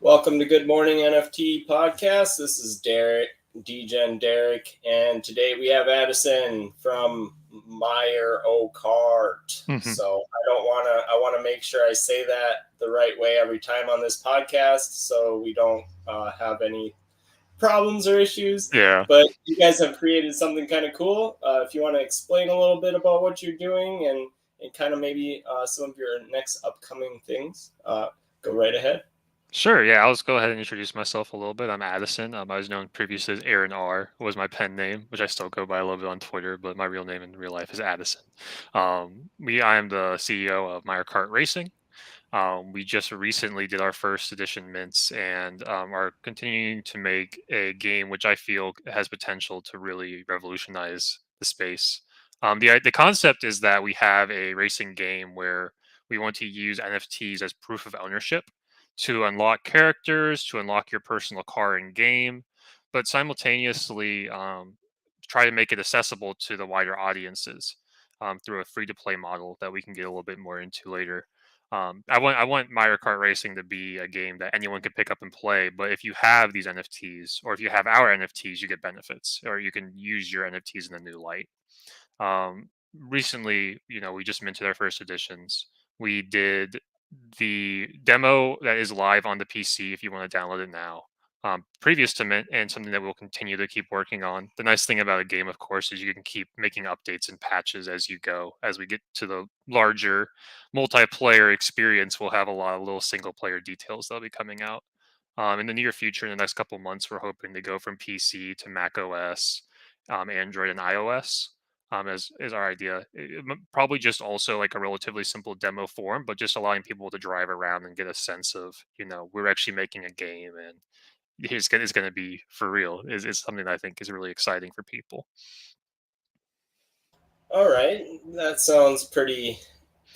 Welcome to Good Morning NFT Podcast. This is Derek, DGen Derek, and today we have Addison from MaiaroKart. Mhm. So I want to make sure I say that the right way every time on this podcast, so we don't have any problems or issues. Yeah. But you guys have created something kind of cool. If you want to explain a little bit about what you're doing and kind of maybe some of your next upcoming things, go right ahead. Sure. Yeah. I'll just go ahead and introduce myself a little bit. I'm Addison. I was known previously as Aaron R. Was my pen name, which I still go by a little bit on Twitter, but my real name in real life is Addison. I am the CEO of MaiaroKart Racing. We just recently did our first edition mints and are continuing to make a game which I feel has potential to really revolutionize the space. The concept is that we have a racing game where we want to use NFTs as proof of ownership to unlock characters, to unlock your personal car in game, but simultaneously try to make it accessible to the wider audiences through a free to play model that we can get a little bit more into later. I want Mario Kart Racing to be a game that anyone can pick up and play. But if you have these NFTs, or if you have our NFTs, you get benefits, or you can use your NFTs in a new light. Recently, we just minted our first editions. We did the demo that is live on the PC if you want to download it now. Previous to mint, and something that we'll continue to keep working on. The nice thing about a game, of course, is you can keep making updates and patches as you go. As we get to the larger multiplayer experience, we'll have a lot of little single player details that'll be coming out. In the near future, in the next couple months, we're hoping to go from PC to Mac OS, Android, and iOS. Is our idea. Probably just also like a relatively simple demo form, but just allowing people to drive around and get a sense of, we're actually making a game and it's going to be for real. Is something that I think is really exciting for people. All right, that sounds pretty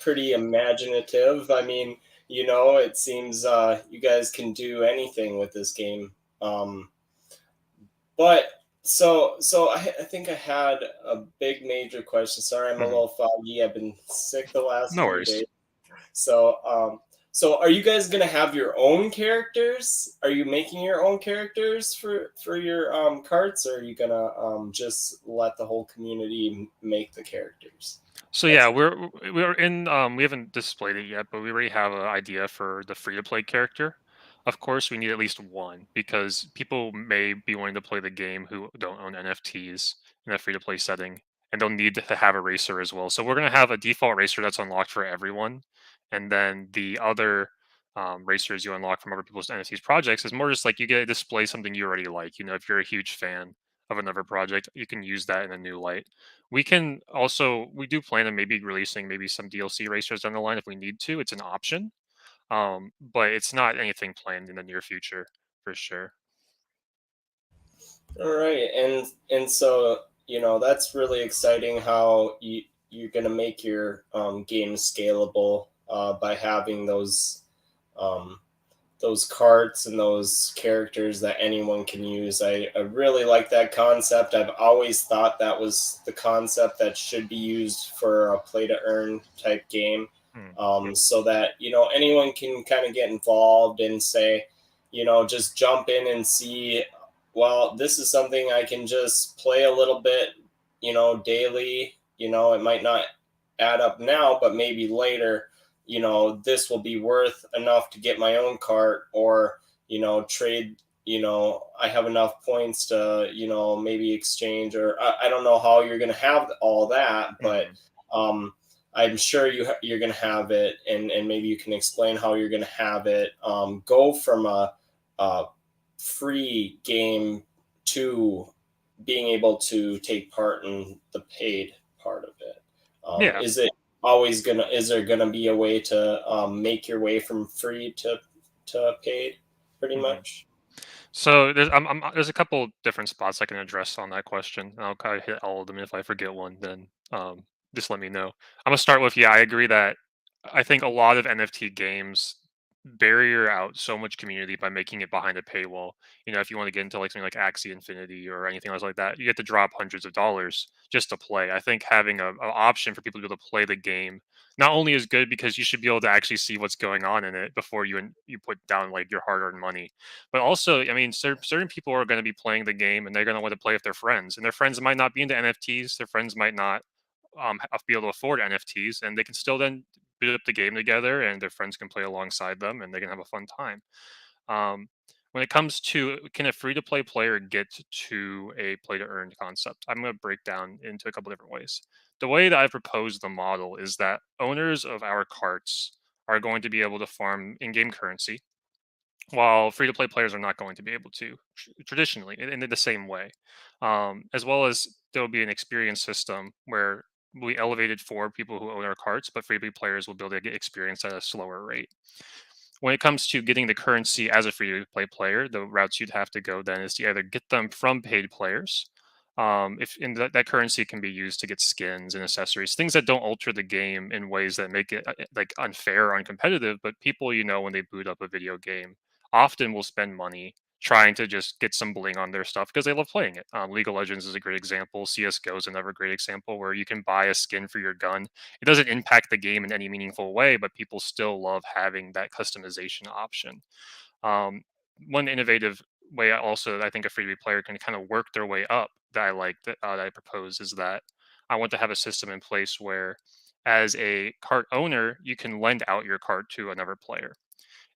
imaginative. I mean, it seems you guys can do anything with this game. Um, but I think I had a big major question. Sorry, I'm a Mhm. little foggy. I've been sick the last No few worries. days. So are you guys gonna have your own characters? Are you making your own characters for your carts, or are you gonna just let the whole community make the characters? So yeah, That's we're in. We haven't displayed it yet, but we already have an idea for the free to play character. Of course, we need at least one because people may be wanting to play the game who don't own NFTs in a free to play setting, and they'll need to have a racer as well. So we're gonna have a default racer that's unlocked for everyone, and then the other racers you unlock from other people's NFTs projects is more just like you get to display something you already like. If you're a huge fan of another project, you can use that in a new light. We do plan on maybe releasing maybe some DLC racers down the line if we need to. It's an option, but it's not anything planned in the near future for sure. all right, and so that's really exciting how you're gonna make your game scalable by having um, those carts and those characters that anyone can use. I really like that concept. I've always thought that was the concept that should be used for a play to earn type game, Yeah. so that anyone can kind of get involved and say, just jump in and see. Well, this is something I can just play a little bit, daily. It might not add up now, but maybe later this will be worth enough to get my own cart or, trade, I have enough points to, maybe exchange or I don't know how you're going to have all that, but Mhm. um, I'm sure you're going to have it. And maybe you can explain how you're going to have it go from a free game to being able to take part in the paid part of it. Yeah. Is there gonna be a way to make your way from free to paid pretty Mhm. much? So there's a couple different spots I can address on that question. And I'll kind of hit all of them. If I forget one, then just let me know. I'm gonna start with, yeah, I agree that I think a lot of NFT games barrier out so much community by making it behind a paywall. If you want to get into like something like Axie Infinity or anything else like that, you get to drop hundreds of dollars just to play. I think having a option for people to be able to play the game not only is good because you should be able to actually see what's going on in it before you put down like your hard-earned money, but also, I mean, certain people are going to be playing the game and they're going to want to play with their friends, and their friends might not be into NFTs. Their friends might not be able to afford NFTs, and they can still then boot up the game together, and their friends can play alongside them, and they can have a fun time. Um, when it comes to can a free to play player get to a play to earn concept, I'm going to break down into a couple different ways. The way that I propose the model is that owners of our carts are going to be able to farm in game currency, while free to play players are not going to be able to traditionally in the same way. As well as there will be an experience system where we elevated for people who own our carts, but free to play players will be able to get experience at a slower rate. When it comes to getting the currency as a free to play player, the routes you'd have to go then is to either get them from paid players. If in that currency can be used to get skins and accessories, things that don't alter the game in ways that make it like unfair or uncompetitive. But people, when they boot up a video game, often will spend money trying to just get some bling on their stuff because they love playing it. League of Legends is a great example. CS:GO is another great example where you can buy a skin for your gun. It doesn't impact the game in any meaningful way, but people still love having that customization option. Um, One innovative way I think a free to play player can kind of work their way up that I like that I propose is that I want to have a system in place where, as a cart owner, you can lend out your cart to another player.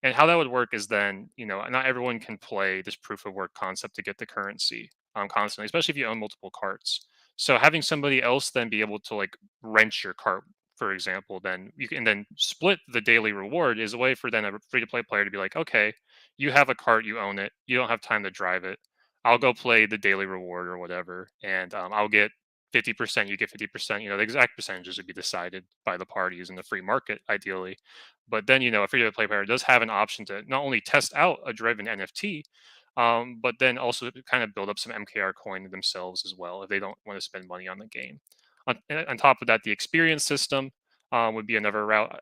And how that would work is then, not everyone can play this proof of work concept to get the currency constantly, especially if you own multiple carts. So having somebody else then be able to like rent your cart, for example, then you can then split the daily reward is a way for then a free to play player to be like, okay, you have a cart, you own it, you don't have time to drive it. I'll go play the daily reward or whatever, and I'll get 50%, you get 50%. The exact percentages would be decided by the parties in the free market, ideally. But then, a free to play player does have an option to not only test out a driven NFT, but then also to kind of build up some MKR coin themselves as well if they don't want to spend money on the game. On top of that, the experience system would be another route.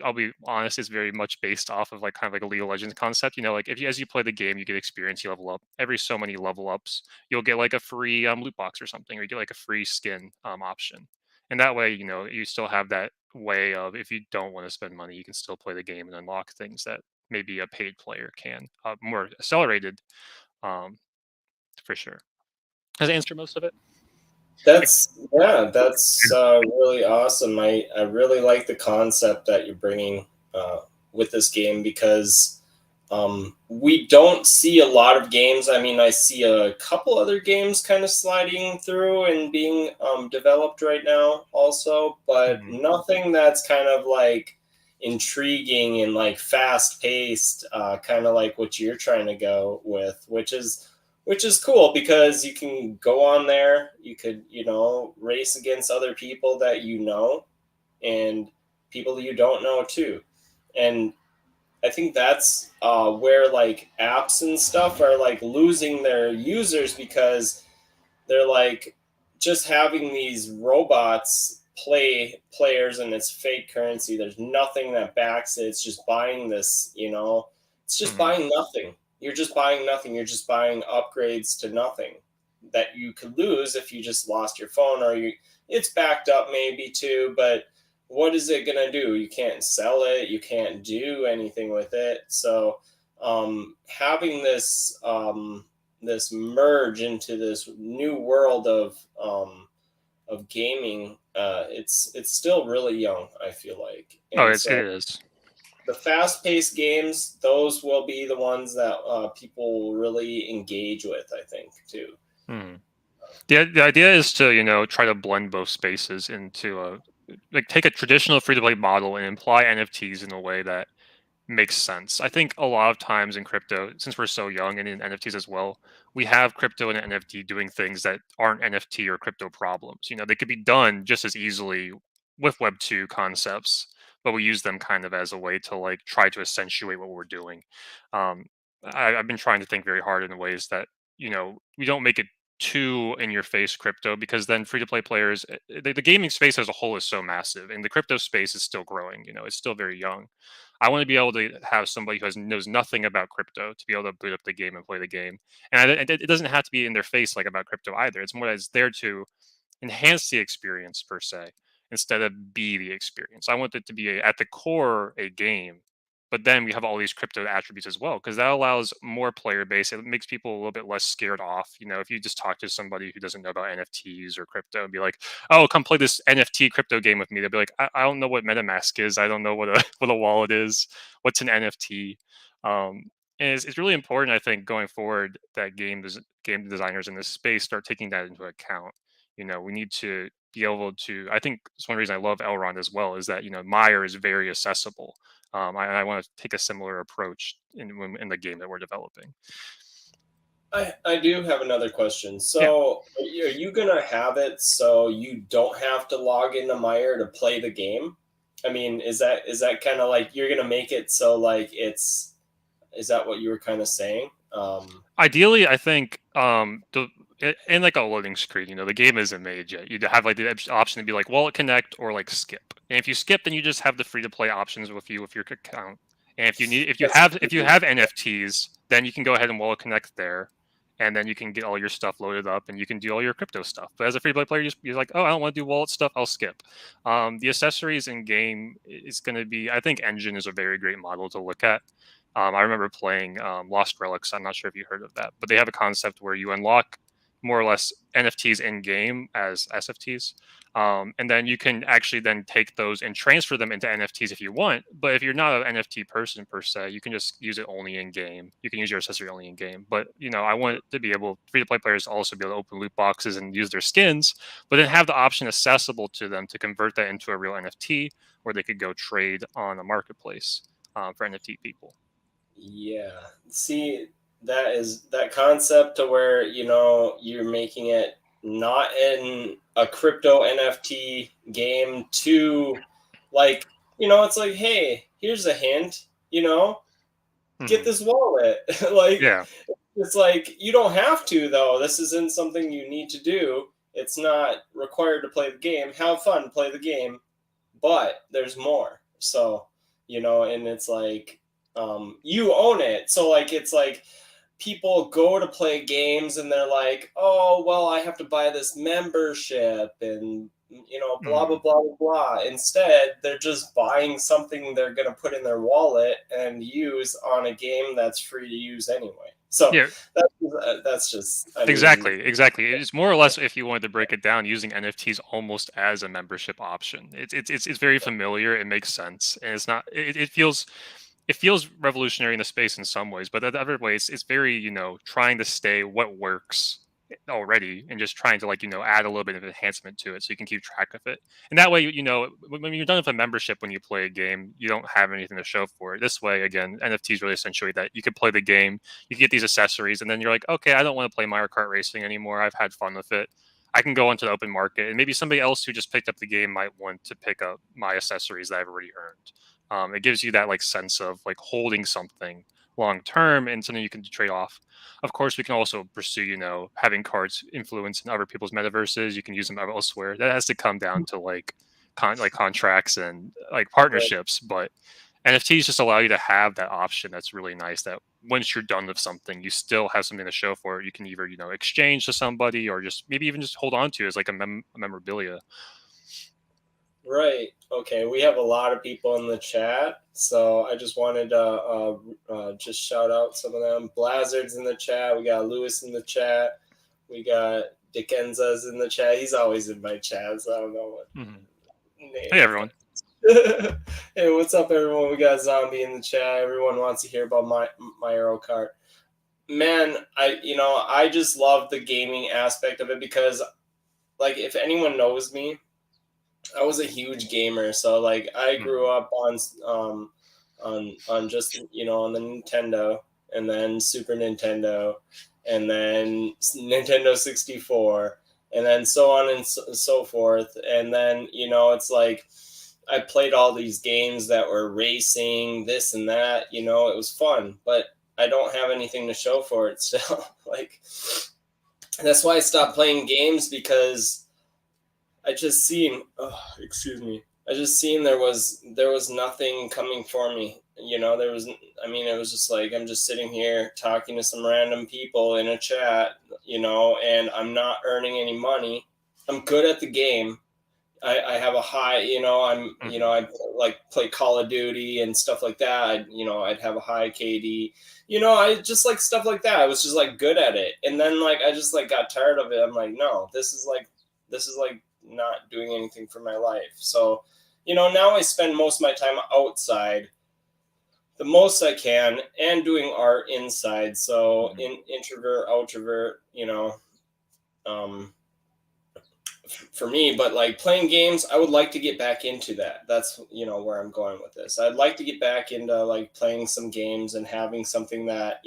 I'll be honest, it's very much based off of like kind of like a League of Legends concept. Like if you, as you play the game, you get experience, you level up. Every so many level ups, you'll get like a free loot box or something, or you get like a free skin option. And that way, you still have that way of if you don't want to spend money, you can still play the game and unlock things that maybe a paid player can. More accelerated, um, for sure. Has it answered most of it? I, That's really awesome. I really like the concept that you're bringing with this game because we don't see a lot of games. I mean, I see a couple other games kind of sliding through and being developed right now, also, but mhm, nothing that's kind of like intriguing and like fast paced, kind of like what you're trying to go with, which is cool because you can go on there, you could race against other people that and people you don't know too, and I think that's where like apps and stuff are like losing their users because they're like just having these robots play players and it's fake currency. There's nothing that backs it. It's just buying this, it's just mhm, buying nothing. You're just buying nothing. You're just buying upgrades to nothing that you could lose if you just lost your phone or it's backed up maybe too, but what is it going to do? You can't sell it. You can't do anything with it. So having this merge into this new world of gaming, it's still really young, I feel like, oh, and it so is. the fast-paced games, those will be the ones that people really engage with, I think, too. Mhm. The idea is to try to blend both spaces into a like take a traditional free to play model and imply NFTs in a way that makes sense. I think a lot of times in crypto, since we're so young and in NFTs as well, we have crypto and NFT doing things that aren't NFT or crypto problems. They could be done just as easily with Web 2 concepts, but we use them kind of as a way to like try to accentuate what we're doing. Um, I've been trying to think very hard in ways that, we don't make it too in your face crypto because then free to play players, the gaming space as a whole is so massive and the crypto space is still growing, it's still very young. I want to be able to have somebody who knows nothing about crypto to be able to boot up the game and play the game. And it doesn't have to be in their face like about crypto either. It's more that it's there to enhance the experience per se instead of be the experience. I want it to be at the core a game, but then we have all these crypto attributes as well because that allows more player base. It makes people a little bit less scared off. If you just talk to somebody who doesn't know about NFTs or crypto and be like, "Oh, come play this NFT crypto game with me," they'll be like, "I don't know what MetaMask is. I don't know what a what a wallet is. What's an NFT?" And it's really important, I think, going forward that game designers in this space start taking that into account. We need to be able to. I think it's one reason I love Elrond as well is that Meyer is very accessible. I want to take a similar approach in the game that we're developing. I do have another question. So, are you gonna have it so you don't have to log into Meyer to play the game? I mean, is that kind of like you're gonna make it so like is that what you were kind of saying? Ideally, I think in like a loading screen, the game isn't made yet. You'd have like the option to be like wallet connect or like skip. And if you skip, then you just have the free to play options with you with your account. And if you have NFTs, then you can go ahead and wallet connect there, and then you can get all your stuff loaded up, and you can do all your crypto stuff. But as a free to play player, you're like, oh, I don't want to do wallet stuff. I'll skip. The accessories in game is going to be. I think Engine is a very great model to look at. I remember playing Lost Relics. I'm not sure if you heard of that, but they have a concept where you unlock more or less NFTs in game as SFTs. And then you can actually then take those and transfer them into NFTs if you want. But if you're not an NFT person per se, you can just use it only in game. You can use your accessory only in game. But I want it to be able free to play players to also be able to open loot boxes and use their skins, but then have the option accessible to them to convert that into a real NFT, where they could go trade on a marketplace for NFT people. Yeah. See, that concept to where, you're making it not in a crypto NFT game to like, it's like, hey, here's a hint, get this wallet. Like, Yeah. it's like, you don't have to, though. This isn't something you need to do. It's not required to play the game. Have fun, play the game, but there's more. So, and it's like, you own it. So like it's like people go to play games and they're like, oh well, I have to buy this membership and blah blah blah blah blah. Instead, they're just buying something they're gonna put in their wallet and use on a game that's free to use anyway. So Yeah. That's just Exactly. It's more or less, if you wanted to break it down, using NFTs almost as a membership option. It's very familiar. It makes sense, and it's not. It feels revolutionary in the space in some ways, but in other ways, it's very trying to stay what works already and just trying to add a little bit of enhancement to it so you can keep track of it. And that way, when you're done with a membership when you play a game, you don't have anything to show for it. This way, again, NFTs really accentuate that you can play the game, you can get these accessories, and then you're like, okay, I don't want to play MaiaroKart Racing anymore. I've had fun with it. I can go onto the open market, and maybe somebody else who just picked up the game might want to pick up my accessories that I've already earned. It gives you that sense of holding something long term and something you can trade off. Of course, we can also pursue having cards influence in other people's metaverses. You can use them elsewhere. That has to come down to contracts and partnerships. But NFTs just allow you to have that option. That's really nice. That once you're done with something, you still have something to show for it. You can either exchange to somebody or just maybe even just hold on to as a memorabilia. Right. Okay. We have a lot of people in the chat, so I just wanted to just shout out some of them. Blizzard's in the chat. We got Lewis in the chat. We got Dickenza's in the chat. He's always in my chat, so I don't know what name. Hey, everyone. Hey, what's up, everyone? We got Zombie in the chat. Everyone wants to hear about my MaiaroKart. Man, I just love the gaming aspect of it because, if anyone knows me, I was a huge gamer, so I grew up on just on the Nintendo, and then Super Nintendo, and then Nintendo 64, and then so on and so forth. And then it's like I played all these games that were racing, this and that. It was fun, but I don't have anything to show for it still. That's why I stopped playing games, because I just seen there was nothing coming for me. there was, I mean, it was just like, I'm just sitting here talking to some random people in a chat, and I'm not earning any money. I'm good at the game. I have a high, I like play Call of Duty and stuff like that. I'd have a high KD, I just like stuff like that. I was just like good at it. And then like, I just like got tired of it. I'm like, no, this is like not doing anything for my life. So, now I spend most of my time outside the most I can and doing art inside. So introvert, outrovert, um, for me, but like playing games, I would like to get back into that. That's, where I'm going with this. I'd like to get back into like playing some games and having something that,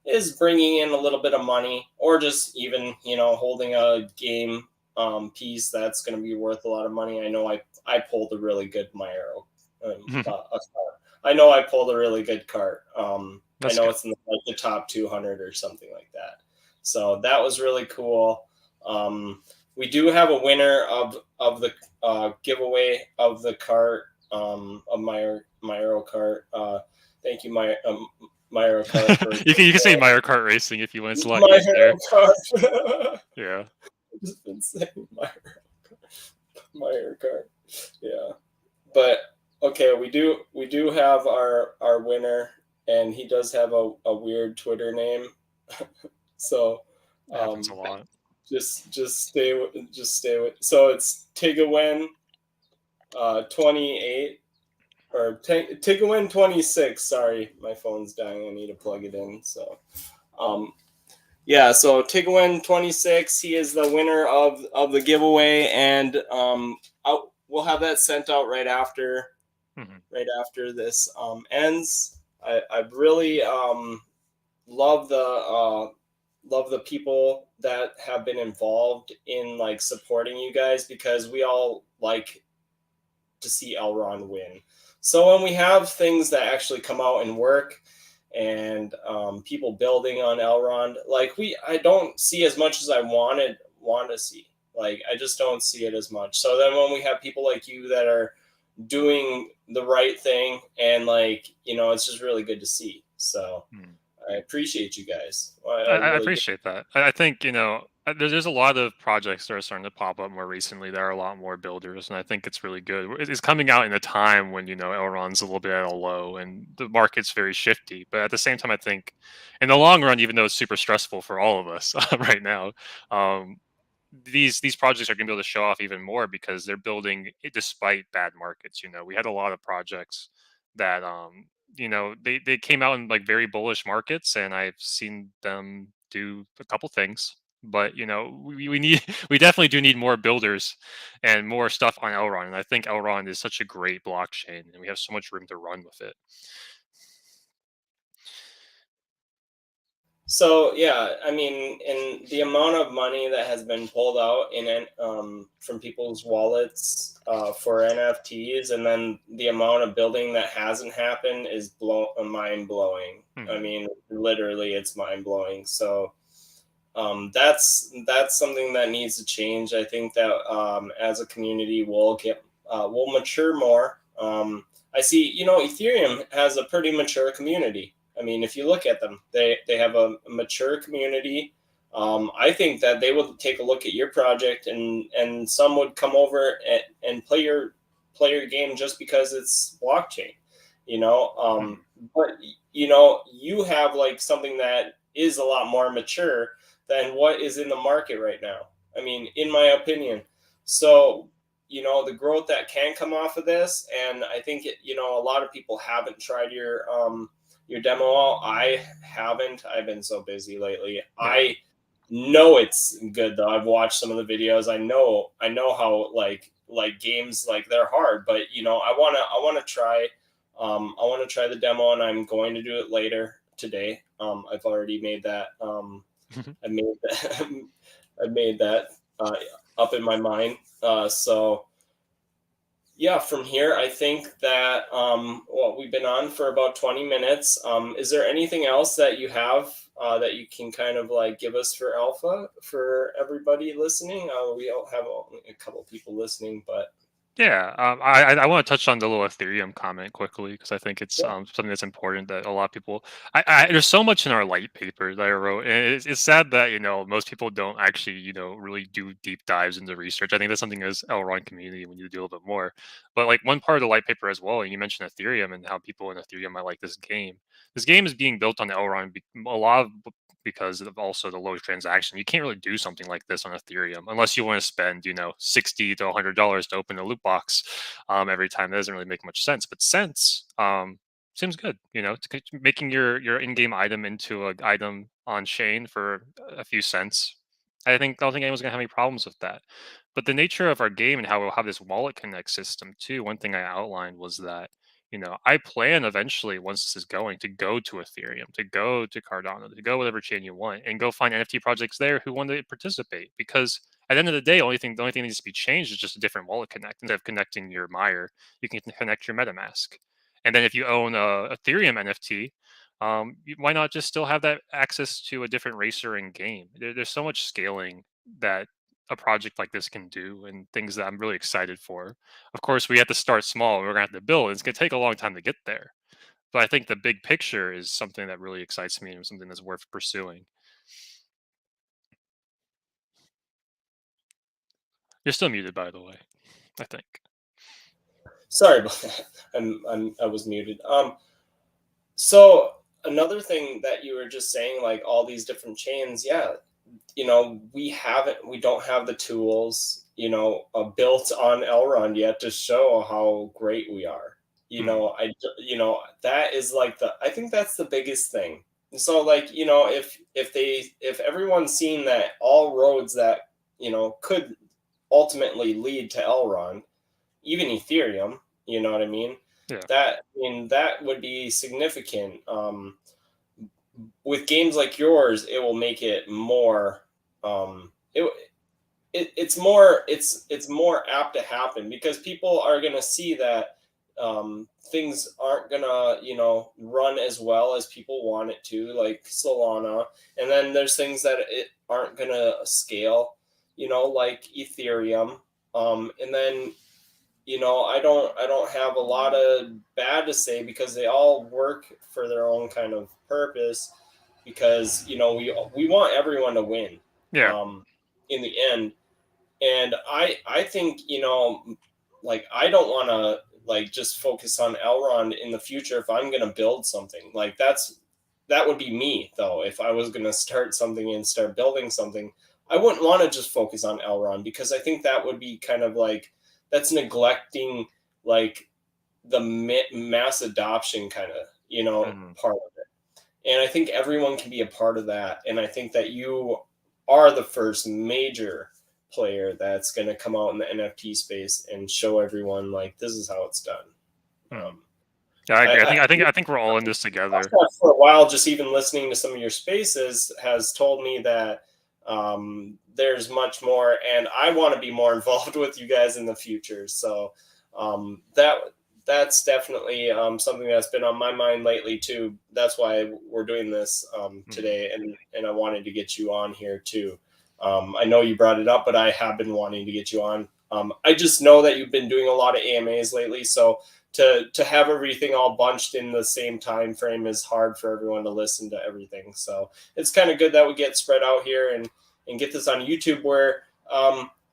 is bringing in a little bit of money, or just even, holding a game piece that's going to be worth a lot of money. I know I pulled a really good Mairo a cart. I know I pulled a really good cart. I know good. it's in the top 200 or something like that. So that was really cool. We do have a winner of the giveaway of the cart, of MaiaroKart. Thank you, MaiaroKart. You can say MaiaroKart Racing if you want. It's a lot easier. MaiaroKart. Yeah. I've just been saying MaiaroKart. Yeah, but okay, we do have our winner, and he does have a weird Twitter name. So Happens a lot. just stay with. So it's Tigawen 28 or Tigawen 26. Sorry, my phone's dying. I need to plug it in. So yeah, so Tigawen 26, he is the winner of the giveaway, and we'll have that sent out right after this ends. I really love the people that have been involved in like supporting you guys, because we all like to see Elrond win. So when we have things that actually come out and work, and people building on Elrond, like I don't see as much as I want to see. Like I just don't see it as much. So then when we have people like you that are doing the right thing, and like, it's just really good to see. So I appreciate you guys. I appreciate that. I think, there's a lot of projects that are starting to pop up more recently. There are a lot more builders, and I think it's really good. It's coming out in a time when, Elrond's a little bit at a low and the market's very shifty. But at the same time, I think in the long run, even though it's super stressful for all of us right now, these projects are going to be able to show off even more because they're building despite bad markets. We had a lot of projects that they came out in like very bullish markets, and I've seen them do a couple things. But we need we definitely do need more builders and more stuff on Elrond. And I think Elrond is such a great blockchain, and we have so much room to run with it. So yeah, I mean, in the amount of money that has been pulled out from people's wallets for NFTs, and then the amount of building that hasn't happened is mind blowing. I mean, literally, it's mind blowing. So that's something that needs to change. I think that as a community, we'll mature more. I see, Ethereum has a pretty mature community. I mean, if you look at them, they have a mature community. I think that they would take a look at your project, and some would come over and play your game just because it's blockchain, But you have like something that is a lot more mature than what is in the market right now. I mean, in my opinion. So the growth that can come off of this, and I think a lot of people haven't tried your demo out. I haven't. I've been so busy lately. Yeah. I know it's good though. I've watched some of the videos. I know how like games, like they're hard, but I want to try. I want to try the demo, and I'm going to do it later today. I've already made that. I made that up in my mind. So yeah, from here, I think that we've been on for about 20 minutes. Is there anything else that you have that you can kind of like give us for Alpha, for everybody listening? We all have a couple people listening, but Yeah, I want to touch on the little Ethereum comment quickly because I think it's Yeah. something that's important that a lot of people. There's so much in our light paper that I wrote, and it's sad that most people don't actually really do deep dives into research. I think that's something as Elrond community we need to do a little bit more. But like one part of the light paper as well, and you mentioned Ethereum and how people in Ethereum might like this game. This game is being built on Elrond. A lot of because of also the low transaction. You can't really do something like this on Ethereum unless you want to spend, $60 to $100 to open a loot box every time. That doesn't really make much sense. But cents seems good, making your in-game item into an item on chain for a few cents. I don't think anyone's gonna have any problems with that. But the nature of our game and how we'll have this wallet connect system too. One thing I outlined was that I plan eventually, once this is going, to go to Ethereum, to go to Cardano, to go whatever chain you want, and go find NFT projects there who want to participate. Because at the end of the day, the only thing that needs to be changed is just a different wallet connect. Instead of connecting your Meyer, you can connect your MetaMask. And then if you own a Ethereum NFT, why not just still have that access to a different racer in game? There's so much scaling that a project like this can do, and things that I'm really excited for. Of course, we have to start small. We're gonna have to build. It's gonna take a long time to get there. But I think the big picture is something that really excites me and something that's worth pursuing. You're still muted, by the way, I think. Sorry about that. I was muted. So another thing that you were just saying, like all these different chains, yeah, we don't have the tools, built on Elrond yet to show how great we are. Hmm. That is like I think that's the biggest thing. So like, if everyone's seen that all roads that, could ultimately lead to Elrond, even Ethereum, you know what I mean? Yeah. That would be significant. With games like yours, it will make it more. It's more apt to happen because people are gonna see that things aren't gonna run as well as people want it to, like Solana, and then there's things that it aren't gonna scale, like Ethereum, and then I don't have a lot of bad to say because they all work for their own kind of purpose because we want everyone to win Yeah. um, in the end. And I think like I don't want to like just focus on Elrond in the future if I'm going to build something. Like that would be me though. If I was going to start something and start building something, I wouldn't want to just focus on Elrond because I think that would be kind of like that's neglecting like the mass adoption kind of Hmm. part of it. And I think everyone can be a part of that. And I think that you are the first major player that's going to come out in the NFT space and show everyone like this is how it's done. Hmm. Um, Yeah, I I, agree. I I think we're all in this together. for a while, just even listening to some of your spaces has told me that there's much more, and I want to be more involved with you guys in the future. So that's definitely something that's been on my mind lately too. That's why we're doing this Hmm. today, and I wanted to get you on here too. I know you brought it up, but I have been wanting to get you on. I just know that you've been doing a lot of AMAs lately, so to have everything all bunched in the same time frame is hard for everyone to listen to everything. So it's kind of good that we get spread out here and get this on YouTube where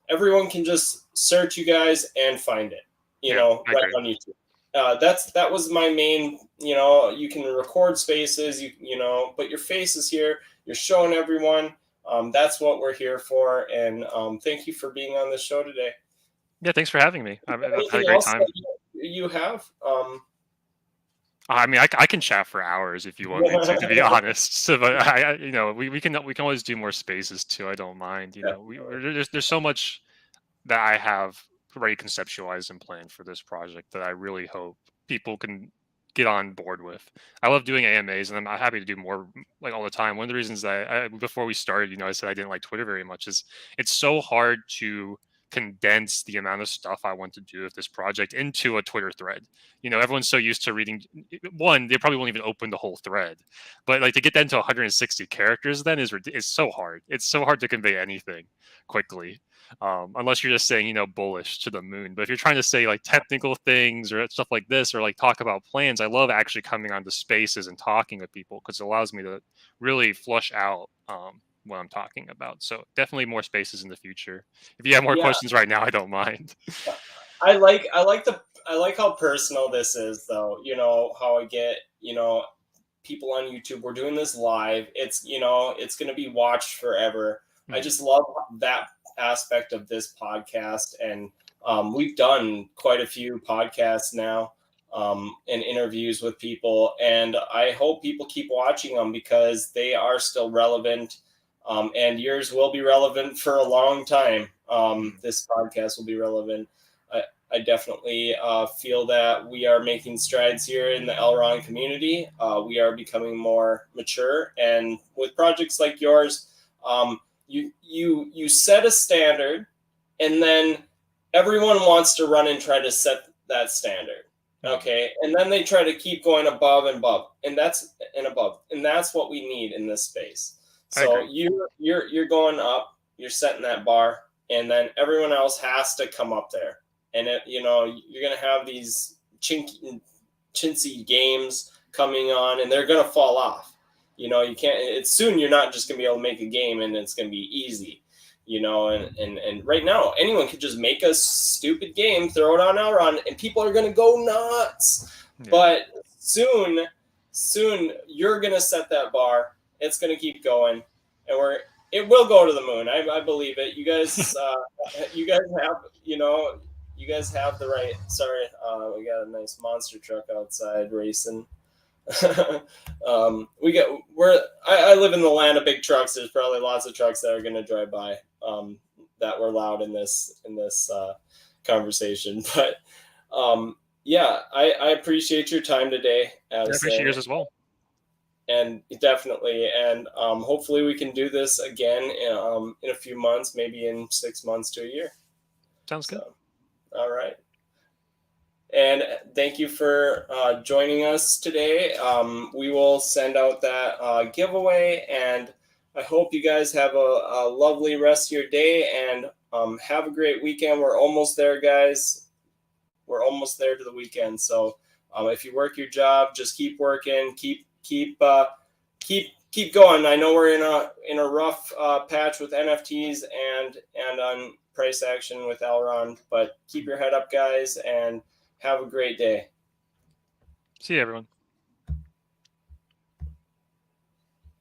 everyone can just search you guys and find it, Yeah, I right agree. on YouTube. That was my main. You can record spaces, but your face is here. You're showing everyone. That's what we're here for. And thank you for being on the show today. Yeah, thanks for having me. I've had a Anything great else that time. you have? I mean, I can chat for hours if you want me to be honest. So, but we can always do more spaces too. I don't mind. There's so much that I have already conceptualized and planned for this project that I really hope people can get on board with. I love doing AMAs, and I'm happy to do more like all the time. One of the reasons that before we started, I said I didn't like Twitter very much is it's so hard to condense the amount of stuff I want to do with this project into a Twitter thread. Everyone's so used to reading one, they probably won't even open the whole thread. But like to get that into 160 characters then is so hard. It's so hard to convey anything quickly. unless you're just saying, bullish to the moon. But if you're trying to say like technical things or stuff like this, or like talk about plans, I love actually coming onto spaces and talking with people because it allows me to really flush out what I'm talking about. So definitely more spaces in the future. If you have more questions right now, I don't mind. I like how personal this is, though. How I get, people on YouTube. We're doing this live. It's going to be watched forever. I just love that aspect of this podcast, and we've done quite a few podcasts now, and interviews with people, and I hope people keep watching them because they are still relevant, and yours will be relevant for a long time. This podcast will be relevant. I definitely feel that we are making strides here in the Elron community. We are becoming more mature, and with projects like yours, you set a standard, and then everyone wants to run and try to set that standard. Okay, and then they try to keep going above and above, and that's what we need in this space. So you're going up, you're setting that bar, and then everyone else has to come up there. And you're going to have these chintzy games coming on, and they're going to fall off. You can't. It's soon. You're not just going to be able to make a game, and it's going to be easy. And right now, anyone could just make a stupid game, throw it on Elron, and people are going to go nuts. Yeah. But soon, you're going to set that bar. It's going to keep going, and it will go to the moon. I believe it. You guys, you guys have the right. Sorry, we got a nice monster truck outside racing. I live in the land of big trucks. There's probably lots of trucks that are going to drive by that were loud in this conversation. But I appreciate your time today. I appreciate yours as well. And definitely, and hopefully we can do this again in a few months, maybe in 6 months to a year. Sounds good. All right. And thank you for joining us today. We will send out that giveaway, and I hope you guys have a lovely rest of your day, and have a great weekend. We're almost there, guys. We're almost there to the weekend. So if you work your job, just keep working, keep going. I know we're in a rough patch with NFTs and on price action with Elron, but keep your head up, guys, and have a great day. See you, everyone.